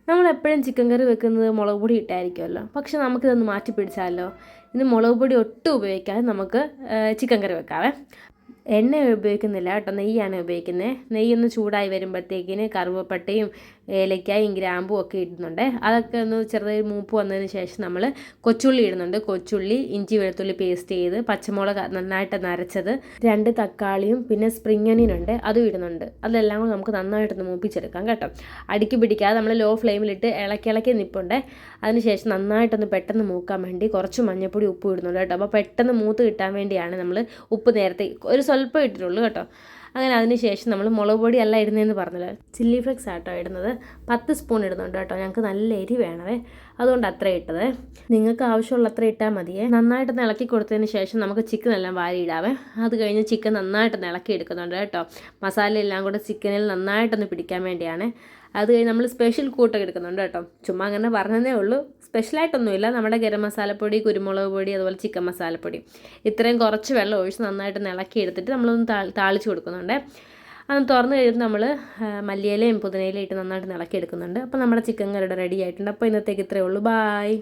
നമ്മളെപ്പോഴും ചിക്കൻ കറി വെക്കുന്നത് മുളക് പൊടി ഇട്ടായിരിക്കുമല്ലോ, പക്ഷെ നമുക്കിതൊന്ന് മാറ്റി പിടിച്ചാലോ. ഇന്ന് മുളക് പൊടി ഒട്ടും ഉപയോഗിക്കാതെ നമുക്ക് ചിക്കൻ കറി വെക്കാവേ. എണ്ണ ഉപയോഗിക്കുന്നില്ല കേട്ടോ, നെയ്യാണ് ഉപയോഗിക്കുന്നത്. നെയ്യൊന്ന് ചൂടായി വരുമ്പോഴത്തേക്കിന് കറുവപ്പട്ടയും ഏലക്കായും ഗ്രാമ്പും ഒക്കെ ഇടുന്നുണ്ട്. അതൊക്കെ ഒന്ന് ചെറുതായി മൂപ്പ് വന്നതിന് ശേഷം നമ്മൾ കൊച്ചുള്ളി ഇടുന്നുണ്ട്. കൊച്ചുള്ളി, ഇഞ്ചി വെളുത്തുള്ളി പേസ്റ്റ് ചെയ്ത്, പച്ചമുളക് നന്നായിട്ട് നരച്ചത്, 2 തക്കാളിയും പിന്നെ സ്പ്രിംഗ് ഒനിയൻ ഉണ്ട്, അതും ഇടുന്നുണ്ട്. അതെല്ലാം കൂടി നമുക്ക് നന്നായിട്ടൊന്ന് മൂപ്പിച്ചെടുക്കാം കേട്ടോ. അടുക്കി പിടിക്കാതെ നമ്മൾ ലോ ഫ്ലെയിമിലിട്ട് ഇളക്കി നിൽപ്പുണ്ട്. അതിനുശേഷം നന്നായിട്ടൊന്ന് പെട്ടെന്ന് മൂക്കാൻ വേണ്ടി കുറച്ച് മഞ്ഞൾപ്പൊടി ഉപ്പ് ഇടുന്നുണ്ട് കേട്ടോ. അപ്പോൾ പെട്ടെന്ന് മൂത്ത് കിട്ടാൻ വേണ്ടിയാണ് നമ്മൾ ഉപ്പ് നേരത്തെ ഒരു സ്വല്പം ഇട്ടിട്ടുള്ളൂ കേട്ടോ. അങ്ങനെ അതിന് ശേഷം നമ്മൾ മുളക് പൊടി അല്ല ഇടുന്നതെന്ന് പറഞ്ഞല്ലോ, ചില്ലി ഫ്ലെക്സ് ആട്ടോ ഇടുന്നത്. 10 സ്പൂൺ ഇടുന്നുണ്ട് കേട്ടോ. ഞങ്ങൾക്ക് നല്ല എരി വേണമേ, അതുകൊണ്ട് അത്ര ഇട്ടത്. നിങ്ങൾക്ക് ആവശ്യമുള്ള അത്ര ഇട്ടാൽ മതിയേ. നന്നായിട്ടൊന്ന് ഇളക്കി കൊടുത്തതിന് ശേഷം നമുക്ക് ചിക്കൻ എല്ലാം വാരിയിടാവേ. അത് കഴിഞ്ഞ് ചിക്കൻ നന്നായിട്ടൊന്ന് ഇളക്കി എടുക്കുന്നുണ്ട് കേട്ടോ. മസാല എല്ലാം കൂടെ ചിക്കനിൽ നന്നായിട്ടൊന്ന് പിടിക്കാൻ വേണ്ടിയാണ്. അത് കഴിഞ്ഞ് നമ്മൾ സ്പെഷ്യൽ കൂട്ടൊക്കെ എടുക്കുന്നുണ്ട് കേട്ടോ. ചുമ്മാ അങ്ങനെ പറഞ്ഞതേ ഉള്ളൂ, സ്പെഷ്യലായിട്ടൊന്നുമില്ല. നമ്മുടെ ഗരം മസാലപ്പൊടി, കുരുമുളക് പൊടി, അതുപോലെ ചിക്കൻ മസാലപ്പൊടി, ഇത്രയും കുറച്ച് വെള്ളം ഒഴിച്ച് നന്നായിട്ട് ഇളക്കി എടുത്തിട്ട് നമ്മളൊന്ന് താളിച്ച് കൊടുക്കുന്നുണ്ട്. അത് തുറന്ന് കഴിയുമ്പോൾ നമ്മൾ മല്ലിയിലയും പുതിനയിലയും ഇട്ട് നന്നായിട്ട് ഇളക്കി എടുക്കുന്നുണ്ട്. അപ്പോൾ നമ്മുടെ ചിക്കൻ കറിയുടെ റെഡി ആയിട്ടുണ്ട്. അപ്പോൾ ഇന്നത്തേക്ക് ഇത്രയേ ഉള്ളൂ. ബായ്.